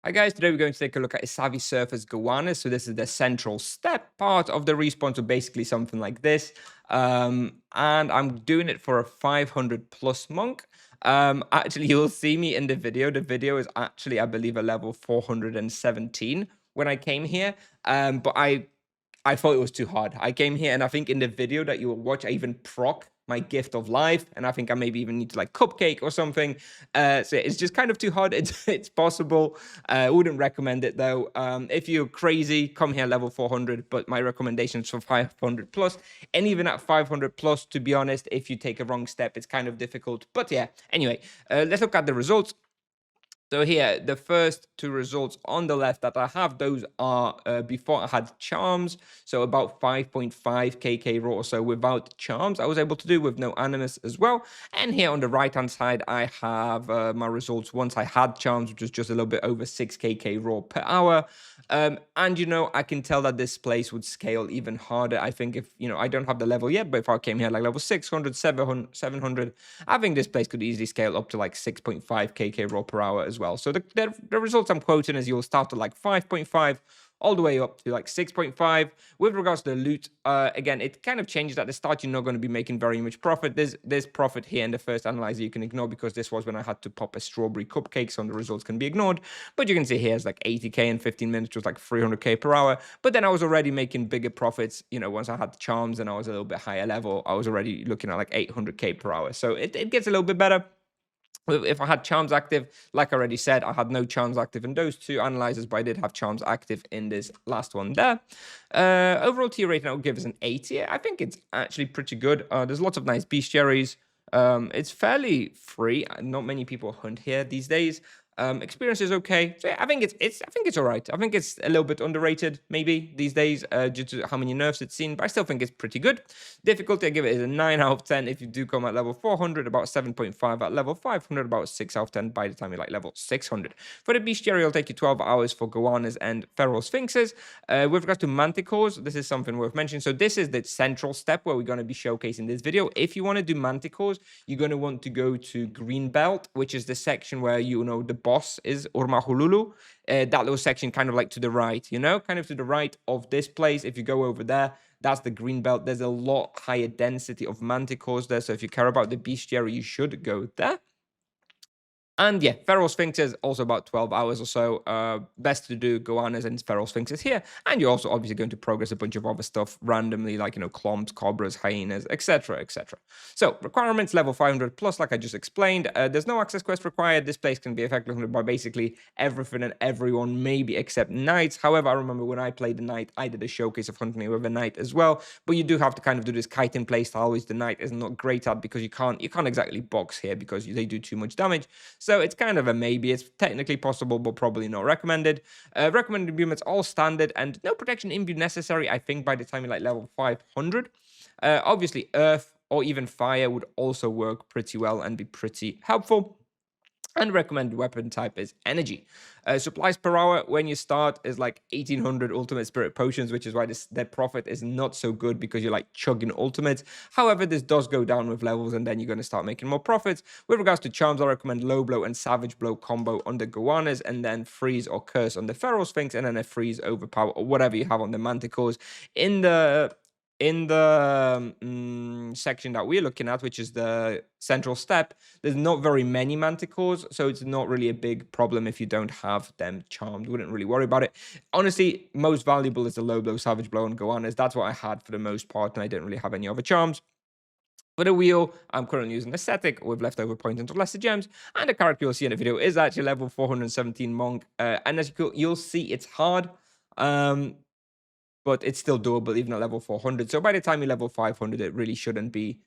Hi guys, today we're going to take a look at Issavi surface Goannas. So this is the central step part of the respawn, so basically something like this. And I'm doing it for a 500 plus monk. Actually, you'll see me in the video. The video is actually, I believe, a level 417 when I came here. But I thought it was too hard. I came here and I think in the video that you will watch, I even proc my gift of life. And I think I maybe even need to like cupcake or something. So it's just kind of too hard. It's possible. I wouldn't recommend it though. If you're crazy, come here level 400. But my recommendation is for 500 plus. And even at 500 plus, to be honest, if you take a wrong step, it's kind of difficult. But yeah, anyway, let's look at the results. So here, the first two results on the left that I have, those are before I had charms. So about 5.5 KK raw or so without charms. I was able to do with no animus as well. And here on the right-hand side, I have my results once I had charms, which was just a little bit over 6 KK raw per hour. And, I can tell that this place would scale even harder. I think if, I don't have the level yet, but if I came here like level 600, 700, I think this place could easily scale up to like 6.5 KK raw per hour as well. So the results I'm quoting is you'll start at like 5.5 all the way up to like 6.5. With regards to the loot, again, it kind of changes at the start. You're not going to be making very much profit. There's profit here in the first analyzer you can ignore because this was when I had to pop a strawberry cupcake, so the results can be ignored. But you can see here it's like 80k in 15 minutes, just like 300k per hour. But then I was already making bigger profits, once I had the charms and I was a little bit higher level, I was already looking at like 800k per hour. So it gets a little bit better. If I had charms active, like I already said, I had no charms active in those two analyzers, but I did have charms active in this last one there. Overall tier rating, I would give us an 80. I think it's actually pretty good. There's lots of nice bestiaries. It's fairly free. Not many people hunt here these days. Experience is okay. So yeah, I think it's all right. I think it's a little bit underrated maybe these days due to how many nerfs it's seen, but I still think it's pretty good. Difficulty, I give it is a 9 out of 10 if you do come at level 400, about 7.5 at level 500, about 6 out of 10 by the time you're like level 600. For the bestiary, it'll take you 12 hours for Goannas and feral sphinxes. With regards to manticores, this is something worth mentioning. So this is the central step where we're going to be showcasing this video. If you want to do manticores, you're going to want to go to Green Belt, which is the section where, the boss is Urmahululu. That little section kind of like to the right, kind of to the right of this place. If you go over there, that's the green belt. There's a lot higher density of manticores there. So if you care about the bestiary, you should go there. And yeah, feral sphinxes, also about 12 hours or so. Best to do Goannas and feral sphinxes here. And you're also obviously going to progress a bunch of other stuff randomly, like, clombs, cobras, hyenas, etc., etc. So, requirements, level 500 plus, like I just explained. There's no access quest required. This place can be effectively hunted by basically everything and everyone, maybe except knights. However, I remember when I played the knight, I did a showcase of hunting with a knight as well. But you do have to kind of do this kiting playstyle, which the knight is not great at because you can't exactly box here because they do too much damage. So it's kind of a maybe. It's technically possible, but probably not recommended. Recommended imbuements all standard and no protection imbue necessary, I think, by the time you're like level 500. Obviously, earth or even fire would also work pretty well and be pretty helpful. And recommended weapon type is energy. Supplies per hour when you start is like 1800 ultimate spirit potions, which is why their profit is not so good because you're like chugging ultimates. However, this does go down with levels and then you're going to start making more profits. With regards to charms, I recommend low blow and savage blow combo on the Goannas and then freeze or curse on the feral sphinx and then a freeze overpower or whatever you have on the manticores. In the section that we're looking at, which is the central step, there's not very many manticores, so it's not really a big problem if you don't have them charmed. Wouldn't really worry about it. Honestly, most valuable is the low blow, savage blow, and Goannas. That's what I had for the most part, and I didn't really have any other charms. For the wheel, I'm currently using Ascetic with leftover points into lesser gems, and the character you'll see in the video is actually level 417 Monk, and as you'll see, it's hard. But it's still doable even at level 400. So by the time you level 500, it really shouldn't be,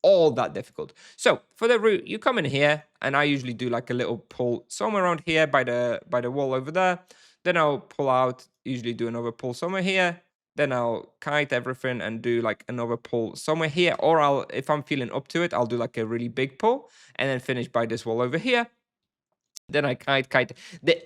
all that difficult. So for the route, you come in here, and I usually do like a little pull somewhere around here by the wall over there. Then I'll pull out, usually do another pull somewhere here. Then I'll kite everything and do like another pull somewhere here. Or if I'm feeling up to it, I'll do like a really big pull and then finish by this wall over here. Then I kite.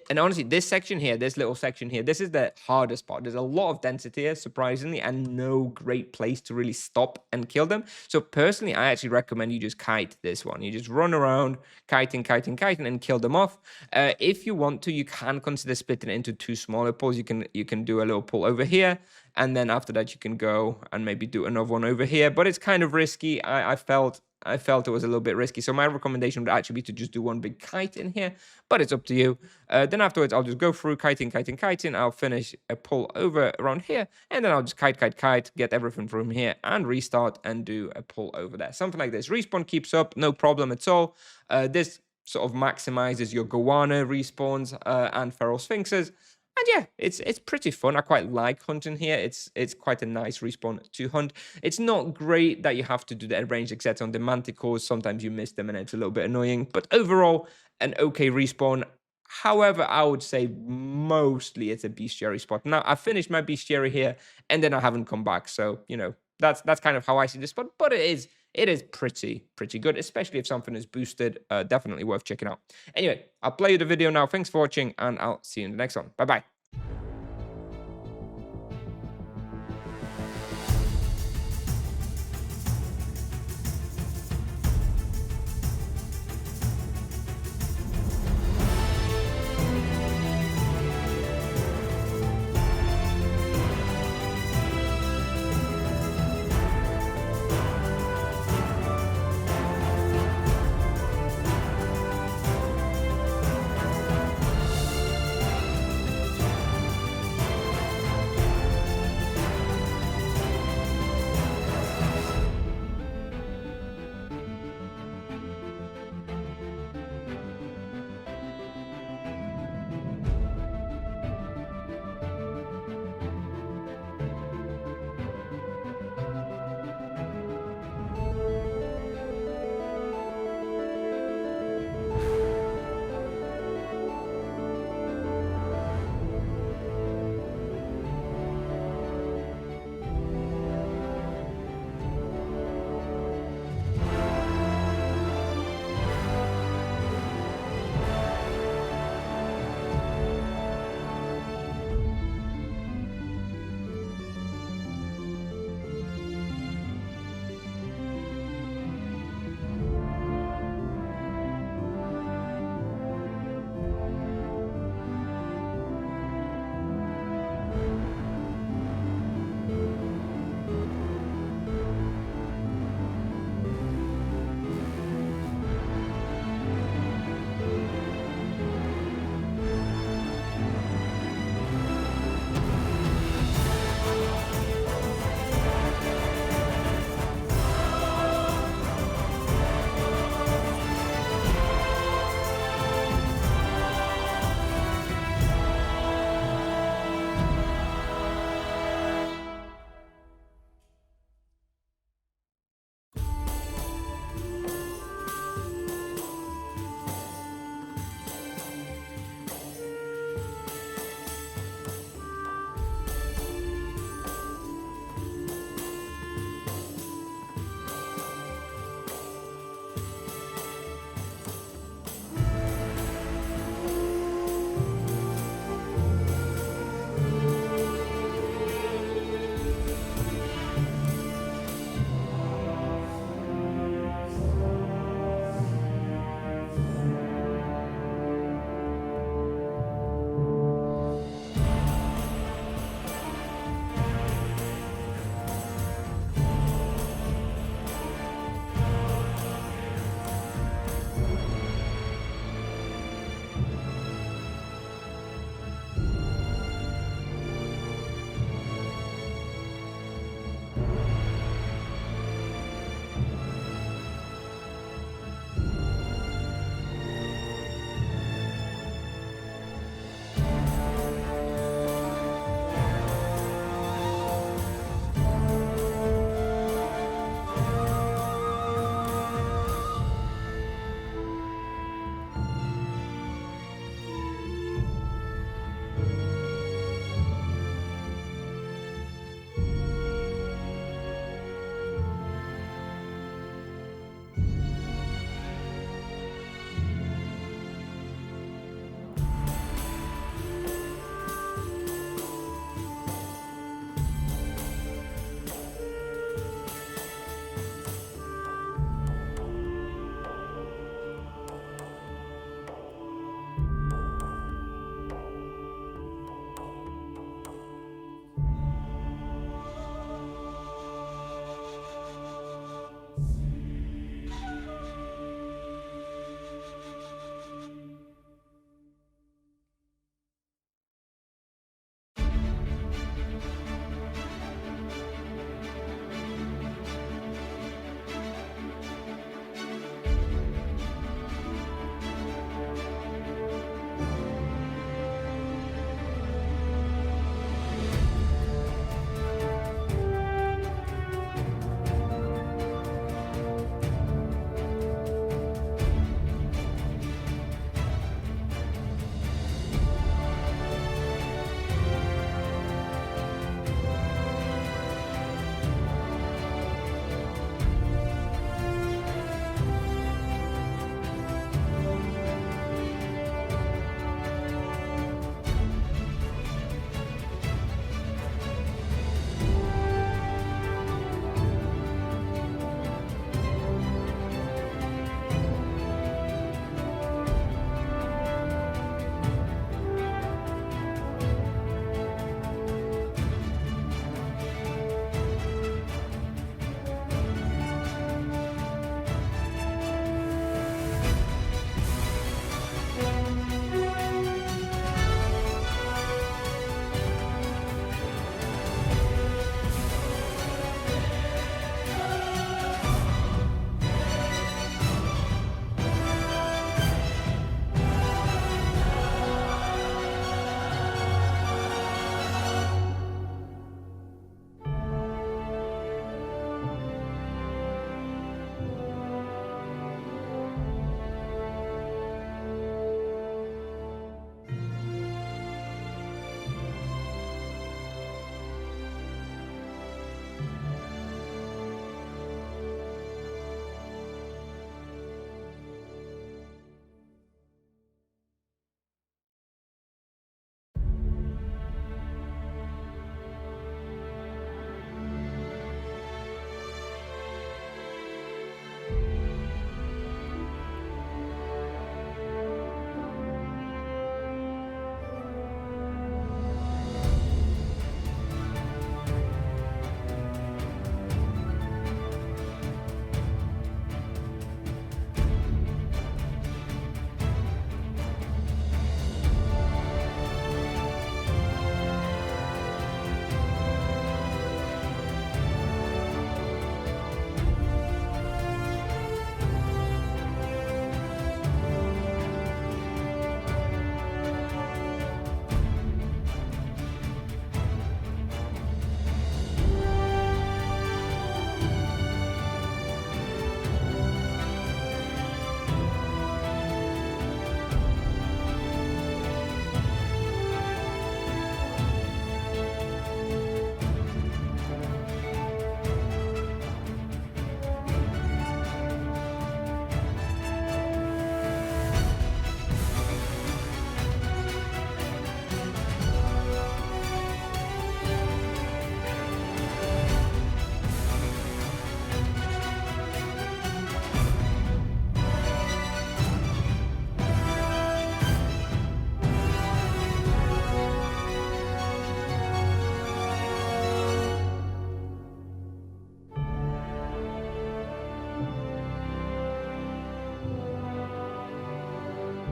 And honestly, this section here, this little section here, this is the hardest part. There's a lot of density here, surprisingly, and no great place to really stop and kill them. So personally, I actually recommend you just kite this one. You just run around, kiting, and kill them off. If you want to, you can consider splitting it into two smaller pulls. You can do a little pull over here, and then after that, you can go and maybe do another one over here. But it's kind of risky. I felt it was a little bit risky. So my recommendation would actually be to just do one big kite in here, but it's up to you. Then afterwards, I'll just go through kiting. I'll finish a pull over around here, and then I'll just kite, get everything from here, and restart and do a pull over there. Something like this. Respawn keeps up, no problem at all. This sort of maximizes your Goanna respawns and feral sphinxes. And yeah, it's pretty fun. I quite like hunting here. It's quite a nice respawn to hunt. It's not great that you have to do the range except on the manticores. Sometimes you miss them and it's a little bit annoying. But overall, an okay respawn. However, I would say mostly it's a bestiary spot. Now, I finished my bestiary here and then I haven't come back. So, that's kind of how I see this spot. But it is pretty good, especially if something is boosted. Definitely worth checking out. Anyway, I'll play you the video now. Thanks for watching and I'll see you in the next one. Bye-bye.